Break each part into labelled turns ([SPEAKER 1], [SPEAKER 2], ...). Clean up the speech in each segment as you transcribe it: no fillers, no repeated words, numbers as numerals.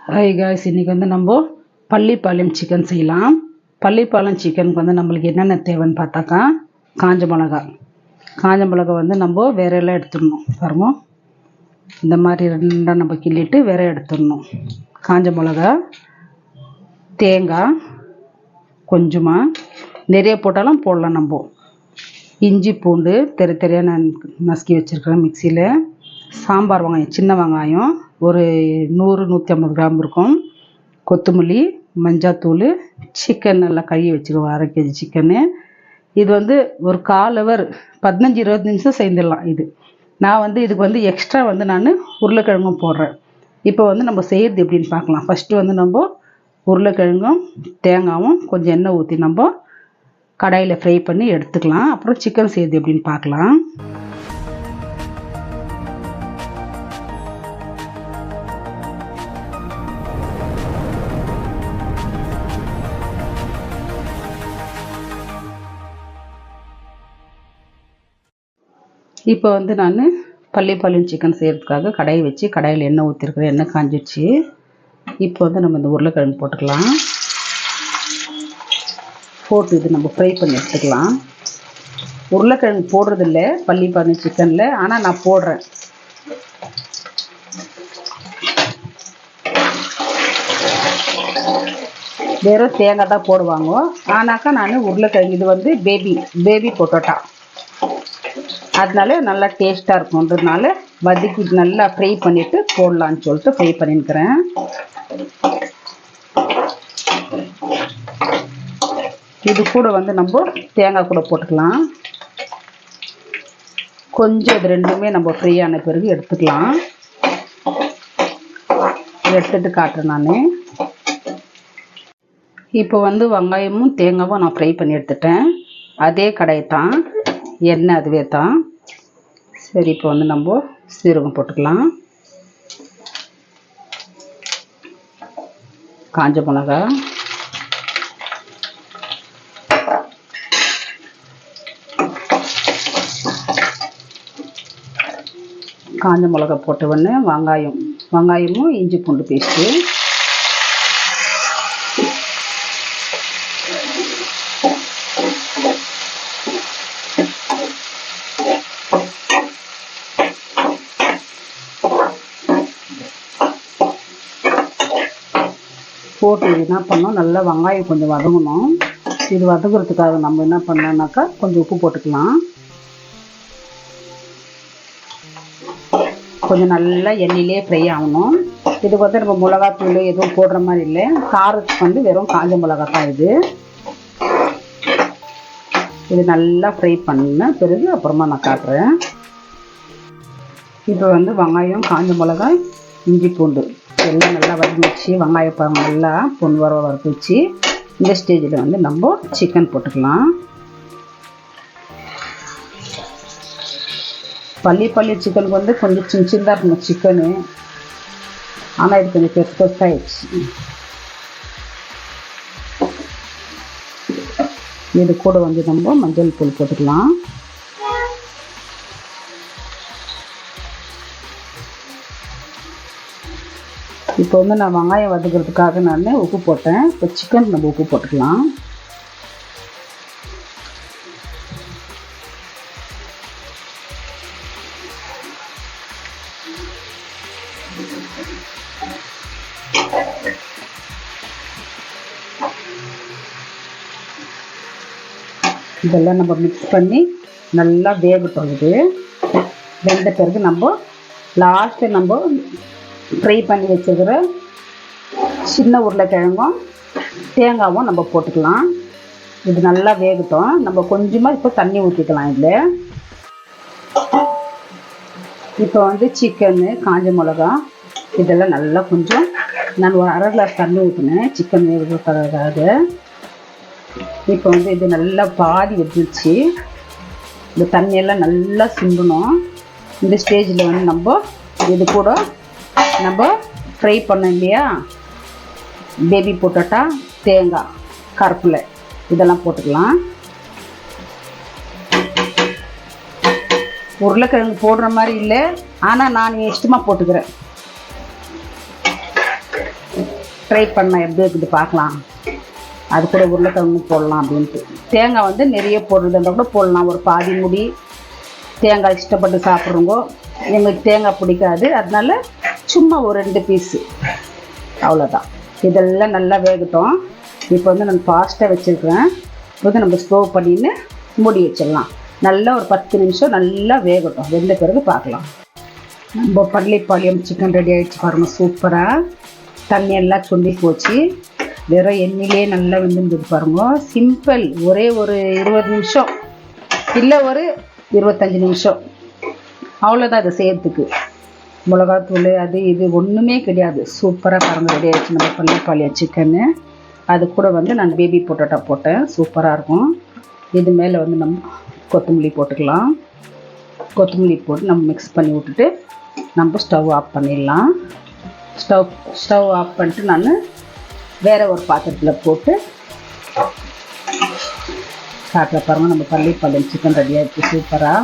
[SPEAKER 1] Hi guys, இன்றைக்கி வந்து நம்ம பள்ளிப்பாளையம் சிக்கன் செய்யலாம். பள்ளிப்பாளையம் சிக்கனுக்கு வந்து நம்மளுக்கு என்னென்ன தேவைன்னு பார்த்தாக்கா, காஞ்ச மிளகா வந்து நம்ம விரையெல்லாம் எடுத்துடணும். பாருங்க, இந்த மாதிரி ரெண்டாக நம்ம கிள்ளிட்டு விரை எடுத்துடணும். காஞ்ச மிளகா, தேங்காய் கொஞ்சமாக, நிறைய போட்டாலும் போடலாம். நம்ம இஞ்சி பூண்டு தெரியாக நான் நசுக்கி வச்சுருக்கிறேன் மிக்சியில். சாம்பார் வெங்காயம், சின்ன வெங்காயம் ஒரு 100-150 கிராம் இருக்கும். கொத்தமல்லி, மஞ்சாத்தூள், சிக்கன் நல்லா கழுவி வச்சுருவோம், 1/2 kg சிக்கனு. இது வந்து ஒரு 1/4 ஹவர் 15-20 நிமிஷம் செய்திடலாம். நான் வந்து இதுக்கு வந்து எக்ஸ்ட்ரா வந்து நான் உருளைக்கிழங்கும் போடுறேன். இப்போ வந்து நம்ம செய்கிறது எப்படின்னு பார்க்கலாம். ஃபஸ்ட்டு வந்து நம்ம உருளைக்கிழங்கும் தேங்காயும் கொஞ்சம் எண்ணெய் ஊற்றி நம்ம கடாயில் ஃப்ரை பண்ணி எடுத்துக்கலாம். அப்புறம் சிக்கன் செய்கிறது எப்படின்னு பார்க்கலாம். இப்போ வந்து நான் பள்ளிப்பாளையம் சிக்கன் செய்கிறதுக்காக கடாயை வச்சு கடாயில் எண்ணெய் ஊற்றிருக்கிறேன். எண்ணெய் காஞ்சிடுச்சு. இப்போ வந்து நம்ம இந்த உருளைக்கிழங்கு போட்டுக்கலாம். போட்டு இது நம்ம ஃப்ரை பண்ணி எடுத்துக்கலாம். உருளைக்கிழங்கு போடுறதில்ல பள்ளிப்பாளையம் சிக்கனில், ஆனால் நான் போடுறேன். வெறும் தேங்காய் தான் போடுவாங்க. ஆனாக்கா நான் உருளைக்கிழங்கு, இது வந்து பேபி பொட்டோட்டா, அதனால நல்லா டேஸ்ட்டாக இருக்கும்ன்றதுனால வதக்கி நல்லா ஃப்ரை பண்ணிவிட்டு போடலான்னு சொல்லிட்டு ஃப்ரை பண்ணியிருக்கிறேன். இது கூட வந்து நம்ம தேங்காய் கூட போட்டுக்கலாம். கொஞ்சம் இது ரெண்டுமே நம்ம ஃப்ரை ஆன பிறகு எடுத்துக்கலாம். எடுத்துட்டு காட்டுறேன் நான். இப்போ வந்து வெங்காயமும் தேங்காயும் நான் ஃப்ரை பண்ணி எடுத்துட்டேன். அதே கடாய் தான், எண்ணெய் அதுவே தான். சரி, இப்போ வந்து நம்ம சீரகம் போட்டுக்கலாம். காஞ்ச மிளகா, போட்ட உடனே வெங்காயமும் இஞ்சி பூண்டு பேஸ்ட்டு, போட்டு என்ன பண்ணோம், நல்லா வெங்காயம் கொஞ்சம் வதங்கணும். இது வதங்குறதுக்காக நம்ம என்ன பண்ணோம்னாக்கா கொஞ்சம் உப்பு போட்டுக்கலாம். கொஞ்சம் நல்லா எண்ணெயிலே ஃப்ரை ஆகணும். இது வந்து நம்ம மிளகாத்தூள் எதுவும் போடுற மாதிரி இல்லை. காரத்துக்கு வந்து வெறும் காஞ்ச மிளகா தான் இது நல்லா ஃப்ரை பண்ண பிறகு அப்புறமா நான் காட்டுறேன். இப்போ வந்து வெங்காயம், காஞ்ச மிளகாய், இஞ்சி பூண்டு எல்லாம் நல்லா வதங்கிச்சு. வெங்காயம் நல்லா பொன்வரவை வறுத்து வச்சு இந்த ஸ்டேஜில் வந்து நம்ம சிக்கன் போட்டுக்கலாம். பள்ளி சிக்கனுக்கு வந்து கொஞ்சம் சின்னதாக இருக்கணும் சிக்கனு, ஆனால் இது கொஞ்சம் பெருசாகிடுச்சு. இது கூட வந்து நம்ம மஞ்சள் தூள் போட்டுக்கலாம். இப்போ வந்து நான் வெங்காயம் வதக்கிறதுக்காக நான் உப்பு போட்டேன். இப்போ சிக்கன் நம்ம உப்பு போட்டுக்கலாம். இதெல்லாம் நம்ம மிக்ஸ் பண்ணி நல்லா வேகட்டும். வெந்த பிறகு நம்ம லாஸ்ட்டு நம்ம ஃப்ரை பண்ணி வச்சுக்கிற சின்ன உருளைக்கிழங்கும் தேங்காயும் நம்ம போட்டுக்கலாம். இது நல்லா வேகட்டும். நம்ம கொஞ்சமாக இப்போ தண்ணி ஊற்றிக்கலாம். இதில் இப்போ வந்து சிக்கனு, காஞ்ச மிளகா இதெல்லாம் நல்லா கொஞ்சம் நான் ஒரு 1/2 கிளாஸ் தண்ணி ஊற்றினேன் சிக்கன் வேகிறதுக்காக. இப்போ வந்து இது நல்லா பாதி வெந்துச்சு. இந்த தண்ணியெல்லாம் நல்லா சிந்தணும். இந்த ஸ்டேஜில் வந்து நம்ம இது கூட நம்ம ஃப்ரை பண்ணோம் இல்லையா, பேபி பொட்டோட்டா, தேங்காய், கருவேப்பிலை இதெல்லாம் போட்டுக்கலாம். உருளைக்கிழங்கு போடுற மாதிரி இல்லை, ஆனால் நான் இஷ்டமாக போட்டுக்கிறேன். ட்ரை பண்ண எப்படி இருக்குது பார்க்கலாம். அது கூட உருளைக்கிழங்கு போடலாம் அப்படின்ட்டு. தேங்காய் வந்து நிறைய போடுறதுன்ற கூட போடலாம். ஒரு பாதி முடி தேங்காய் இஷ்டப்பட்டு சாப்பிட்றவங்க. எங்களுக்கு தேங்காய் பிடிக்காது, அதனால சும்மா ஒரு 2 பீஸு அவ்வளோதான். இதெல்லாம் நல்லா வேகட்டும். இப்போ வந்து நான் ஃபாஸ்ட்டாக வச்சுருக்கிறேன். வந்து நம்ம ஸ்டோவ் பண்ணின்னு மூடி வச்சிடலாம். நல்லா ஒரு 10 நிமிஷம் நல்லா வேகட்டும். வெந்த பிறகு பார்க்கலாம். நம்ம பள்ளிப்பாளையம் சிக்கன் ரெடி ஆகிடுச்சு பாருங்கள். சூப்பராக தண்ணியெல்லாம் சுண்டி போச்சு. வெறும் எண்ணெயிலே நல்லா வெந்துருந்தது பாருங்க. சிம்பிள். ஒரே ஒரு 20 நிமிஷம் இல்லை ஒரு 25 நிமிஷம் அவ்வளோதான் இதை செய்யறதுக்கு. மிளகாத்தூள் அது இது ஒன்றுமே கிடையாது. சூப்பராக பாருங்கள் ரெடி ஆகிடுச்சு நம்ம பள்ளிப்பாளையம் சிக்கன்னு. அது கூட வந்து நான் பேபி பொட்டேட்டோ போட்டேன். சூப்பராக இருக்கும். இது மேலே வந்து நம்ம கொத்தமல்லி போட்டுக்கலாம். கொத்தமல்லி போட்டு நம்ம மிக்ஸ் பண்ணி விட்டுட்டு நம்ம ஸ்டவ் ஆஃப் பண்ணிடலாம். ஸ்டவ் ஆஃப் பண்ணிட்டு நான் வேறு ஒரு பாத்திரத்தில் போட்டு சாப்பிட பாருங்கள். நம்ம பள்ளிப்பாளையம் சிக்கன் ரெடி ஆகிடுச்சு. சூப்பராக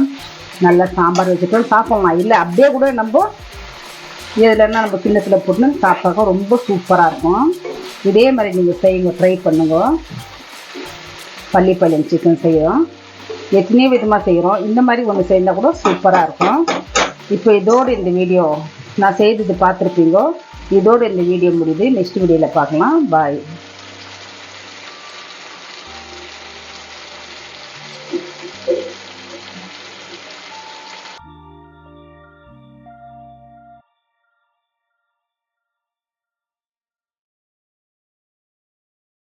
[SPEAKER 1] நல்லா சாம்பார் வச்சுட்டு சாப்பிட்லாம். இல்லை அப்படியே கூட நம்ம இதில்னா நம்ம கிண்ணத்தில் போட்டு சாப்பிட்டாக்க ரொம்ப சூப்பராக இருக்கும். இதே மாதிரி நீங்கள் செய்யுங்க, ட்ரை பண்ணுங்க. பள்ளிப்பாளையம் சிக்கன் செய்கிறோம், எத்தனையோ விதமாக செய்கிறோம். இந்த மாதிரி ஒன்று செய்தால் கூட சூப்பராக இருக்கும். இப்போ இதோடு இந்த வீடியோ நான் செய்தது பார்த்துருப்பீங்க. இதோடு இந்த வீடியோ முடியுது. நெக்ஸ்ட் வீடியோவில் பார்க்கலாம். பாய்.